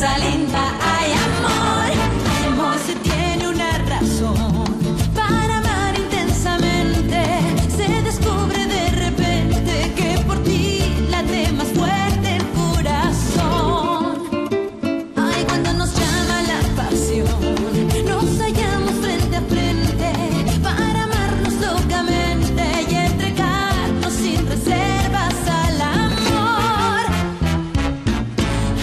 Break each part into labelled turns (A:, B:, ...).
A: Rosalinda, ay amor. Amor se tiene una razón para amar intensamente. Se descubre de repente que por ti late más fuerte el corazón. Ay, cuando nos llama la pasión, nos hallamos frente a frente para amarnos locamente y entregarnos sin reservas al amor.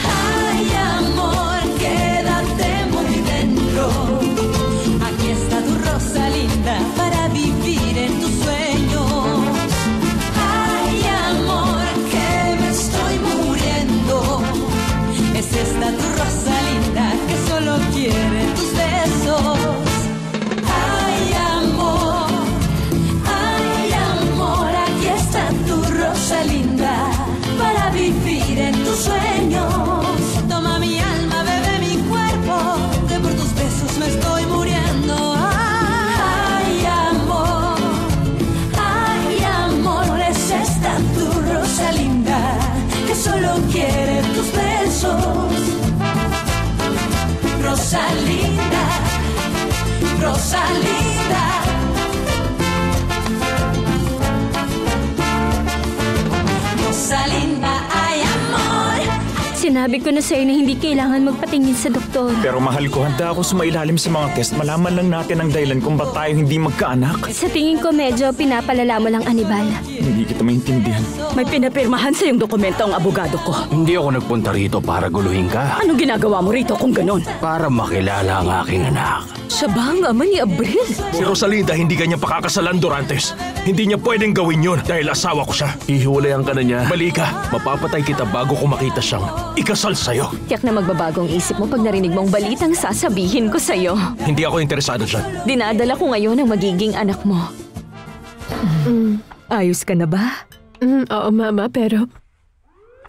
A: Ay, amor, quédate muy dentro. Aquí está tu Rosalinda para vivir en tus sueños. Ay, amor, que me estoy muriendo. Es esta tu Rosalinda que solo quiere tus besos. Ay, amor, aquí está tu Rosalinda para vivir en tus sueños. Toma mi alma, bebe mi cuerpo, que por tus besos me estoy muriendo. Ay, amor, es esta tu Rosalinda que solo quiere tus besos. Rosalinda, Rosalinda. Rosalinda, ay amor.
B: Sinabi ko na sa'yo na hindi kailangan magpatingin sa doktor.
C: Pero mahal ko, handa ako sumailalim sa mga test. Malaman lang natin ang dahilan kung ba't tayo hindi magkaanak.
B: Sa tingin ko medyo pinapalala mo lang, Anibal.
C: Hindi kita maintindihan.
D: May pinapirmahan sa yung dokumento ang abogado ko.
E: Hindi ako nagpunta rito para guluhin ka.
D: Anong ginagawa mo rito kung ganon?
E: Para makilala ang aking anak.
D: Siya ba ang ama ni Abril?
F: Si Rosalinda hindi kanya pakakasalan, Dorantes. Hindi niya pwedeng gawin yun dahil asawa ko siya.
G: Hihiwalayan ka na niya.
F: Mali ka. Mapapatay kita bago ko makita siyang ikasal sa'yo.
B: Tiyak na magbabagong isip mo pag narinig mong balitang sasabihin ko sa'yo.
F: Hindi ako interesado dyan.
B: Dinadala ko ngayon ang magiging anak mo.
H: Ayos ka na ba?
I: Oo, Mama, pero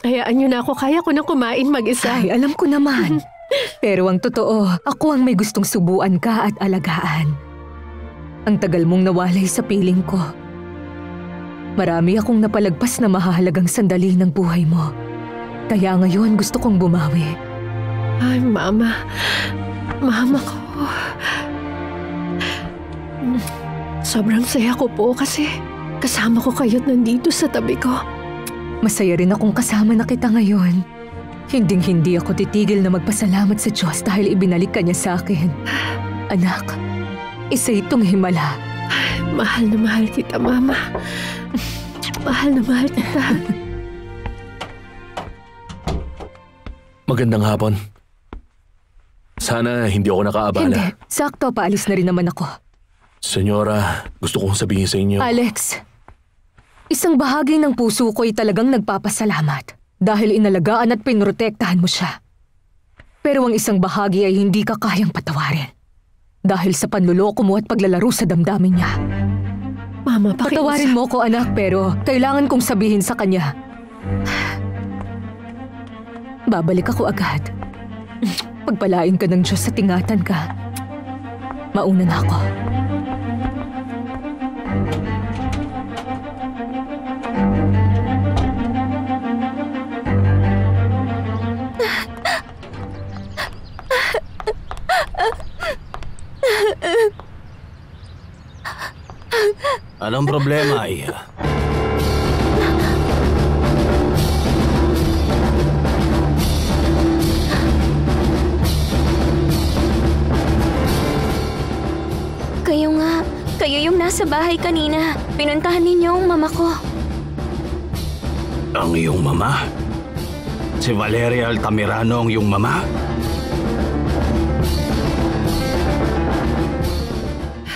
I: hayaan niyo na ako. Kaya ko na kumain mag-isa.
H: Ay, alam ko naman. Pero ang totoo, ako ang may gustong subuan ka at alagaan. Ang tagal mong nawalay sa piling ko. Marami akong napalagpas na mahalagang sandali ng buhay mo. Kaya ngayon gusto kong bumawi.
I: Ay, Mama. Mama ko. Sobrang saya ko po kasi kasama ko kayo't nandito sa tabi ko.
H: Masaya rin akong kasama na kita ngayon. Hinding-hindi ako titigil na magpasalamat sa Diyos dahil ibinalik ka niya sa akin. Anak, isa itong himala.
I: Mahal na mahal kita, Mama. Mahal na mahal kita.
G: Magandang hapon. Sana hindi ako nakaabala.
H: Hindi. Sakto, paalis na rin naman ako.
G: Senyora, gusto kong sabihin sa inyo.
H: Alex, isang bahagi ng puso ko'y talagang nagpapasalamat dahil inalagaan at pinrotektahan mo siya. Pero ang isang bahagi ay hindi ka kayang patawarin dahil sa panluloko mo at paglalaro sa damdamin niya.
I: Mama,
H: patawarin mo ko, anak, pero kailangan kong sabihin sa kanya. Babalik ako agad. Pagpalain ka ng Diyos at ingatan ka. Mauna na ako.
E: Anong problema, Iya?
B: Kayo yung nasa bahay kanina. Pinuntahan ninyo ang mama ko.
E: Ang iyong mama? Si Valeria Altamirano ang iyong mama?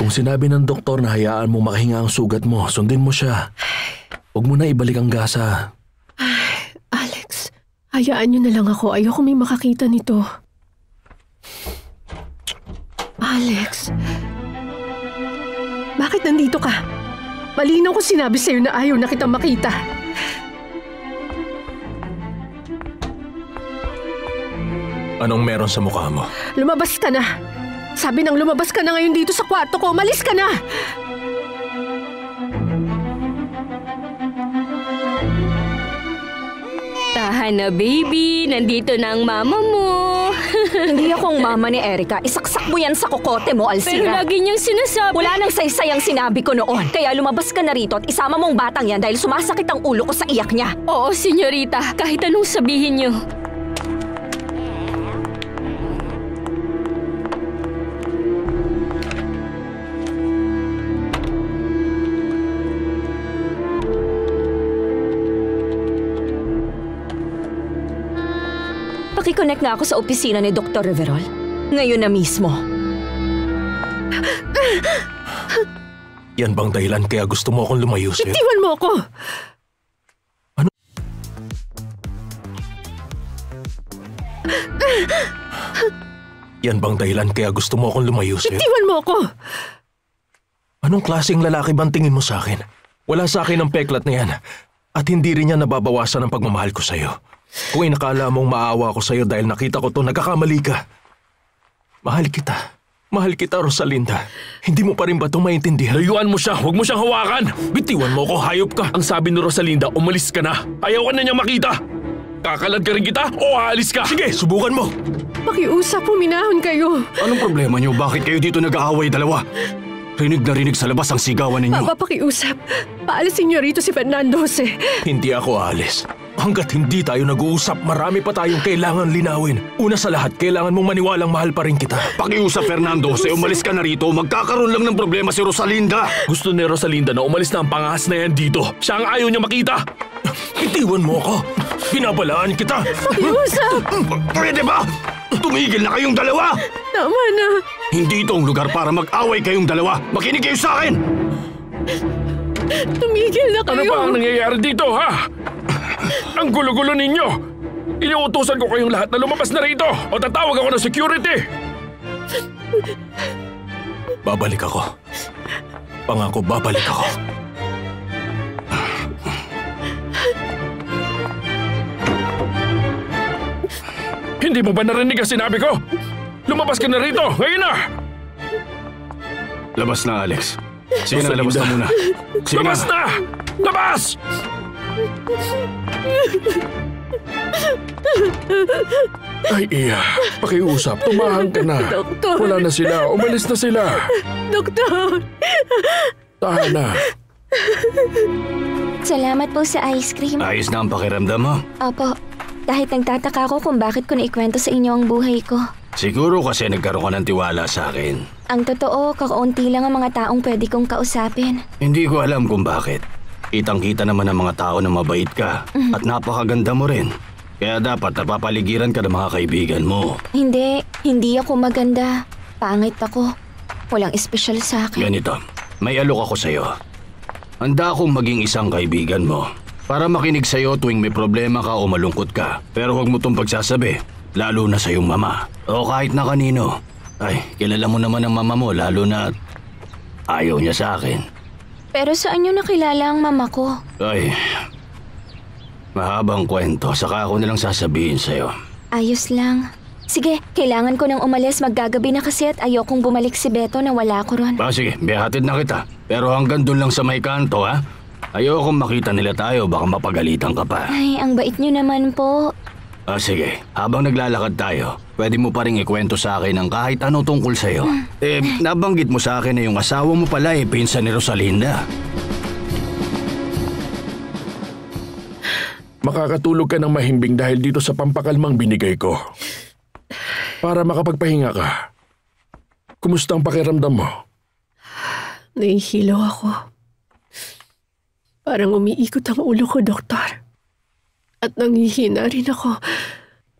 G: Kung sinabi ng doktor na hayaan mo makahinga ang sugat mo, sundin mo siya. Huwag mo na ibalik ang gasa.
I: Ay, Alex, hayaan niyo na lang ako. Ayoko may makakita nito. Alex, bakit nandito ka? Malinaw ko sinabi sa'yo na ayaw na kitang makita.
F: Anong meron sa mukha mo?
I: Lumabas ka na. Sabi nang lumabas ka na ngayon dito sa kwarto ko. Umalis ka na!
B: Tahan na, baby. Nandito na ang mama mo.
D: Hindi ako ang mama ni Erica. Isaksak mo yan sa kokote mo, Alcira.
B: Pero lagi niyang sinasabi...
D: Wala nang saysay ang sinabi ko noon. Kaya lumabas ka na rito at isama mong batang yan dahil sumasakit ang ulo ko sa iyak niya.
B: Oo, senyorita. Kahit anong sabihin niyo.
D: Pakiconnect nga ako sa opisina ni Dr. Riverol. Ngayon na mismo.
F: Yan bang dahilan kaya gusto mo akong lumayo sa'yo?
I: Itiwan mo ako!
F: Yan bang dahilan kaya gusto mo akong lumayo sa'yo?
I: Itiwan mo ako!
F: Anong klaseng lalaki bang tingin mo sa akin? Wala sa akin ang peklat na yan. At hindi rin yan nababawasan ang pagmamahal ko sa'yo. Kung inakala mong maawa ko sa'yo dahil nakita ko to, nagkakamali ka. Mahal kita. Mahal kita, Rosalinda. Hindi mo pa rin ba ito maintindihan?
G: Layuan mo siya, huwag mo siyang hawakan!
F: Bitiwan mo ko, hayop ka!
G: Ang sabi ni Rosalinda, umalis ka na. Ayaw ka na niyang makita. Kakalad ka rin kita o aalis ka?
F: Sige, subukan mo!
I: Pakiusap, huminahon kayo.
E: Anong problema niyo? Bakit kayo dito nag-aaway dalawa? Rinig na rinig sa labas ang sigawan ninyo.
I: Papa, pakiusap. Paalisin niyo rito si Fernando Jose.
F: Hindi ako aalis. Hanggat hindi tayo nag-uusap, marami pa tayong kailangan linawin. Una sa lahat, kailangan mong maniwalang mahal pa rin kita.
E: Pakiusap, Fernando Jose, umalis ka na rito. Magkakaroon lang ng problema si Rosalinda.
G: Gusto ni Rosalinda na umalis na ang pangahas na yan dito. Siya ang ayaw niya makita.
F: Itiwan mo ako. Binabalaan kita.
I: Pakiusap!
E: Pwede ba? Tumigil na kayong dalawa!
I: Tama na.
E: Hindi ito ang lugar para mag-away kayong dalawa. Makinig kayo sa akin!
I: Tumigil na
G: Ano
I: kayo.
G: ba ang nangyayari dito, ha? Ang gulo-gulo ninyo! Inuutusan ko kayong lahat na lumabas na rito o tatawag ako ng security!
F: Babalik ako. Pangako, babalik ako.
G: Hindi mo ba narinig ang sinabi ko? Lumabas ka na rito! Ngayon na!
E: Labas na, Alex. Sige na, labas na muna. Sige
G: Labas na! Labas!
J: Ay, Iya. Pakiusap. Tumahan ka na.
I: Doktor.
J: Wala na sila. Umalis na sila.
I: Doktor!
J: Tahan na.
B: Salamat po sa ice cream.
E: Ayos na ang pakiramdam mo.
B: Opo. Kahit nagtataka ko kung bakit ko naikwento sa inyo ang buhay ko.
E: Siguro kasi nagkaroon ka ng tiwala sa akin.
B: Ang totoo, kakaunti lang ang mga taong pwede kong kausapin.
E: Hindi ko alam kung bakit. Kitang-kita naman ang mga tao na mabait ka at napakaganda mo rin. Kaya dapat napapaligiran ka ng mga kaibigan mo.
B: Hindi ako maganda. Pangit ako. Walang espesyal sa akin.
E: Ganito, may alok ako sa'yo. Handa akong maging isang kaibigan mo para makinig sa'yo tuwing may problema ka o malungkot ka. Pero huwag mo itong pagsasabi, lalo na sa iyong mama. O kahit na kanino. Ay, kilala mo naman ang mama mo, lalo na ayaw niya sa akin.
B: Pero saan niyo nakilala ang mama ko?
E: Ay, mahabang kwento, saka ako nilang sasabihin sa'yo.
B: Ayos lang. Sige, kailangan ko nang umalis. Maggagabi na kasi at ayokong bumalik si Beto na wala ko ron.
E: Sige, bihatid na kita. Pero hanggang dun lang sa may kanto, ha? Ayokong makita nila tayo, baka mapagalitan ka pa.
B: Ay, ang bait niyo naman po.
E: Sige, habang naglalakad tayo, pwede mo pa rin ikwento sa akin ang kahit ano tungkol sa'yo. Nabanggit mo sa akin na yung asawa mo pala pinsan ni Rosalinda.
J: Makakatulog ka ng mahimbing dahil dito sa pampakalmang binigay ko. Para makapagpahinga ka. Kumusta ang pakiramdam mo?
I: Nahihilo ako. Parang umiikot ang ulo ko, doktor. At nanghihina rin ako.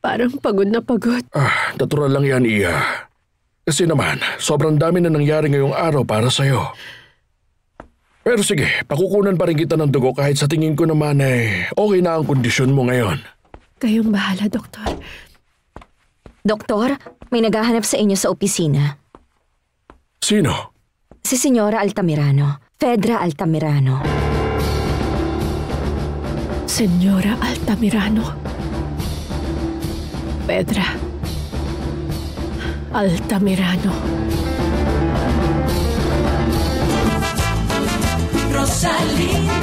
I: Parang pagod na pagod.
J: Natural lang yan, Iya. Kasi naman, sobrang dami na nangyari ngayong araw para sa'yo. Pero sige, pakukunan pa rin kita ng dugo kahit sa tingin ko naman ay okay na ang kondisyon mo ngayon.
I: Kayong bahala, doktor.
D: Doktor, may naghahanap sa inyo sa opisina.
J: Sino?
D: Si Senyora Altamirano. Fedra Altamirano.
I: Senyora Altamirano. Pedra Altamirano.
A: Rosalinda.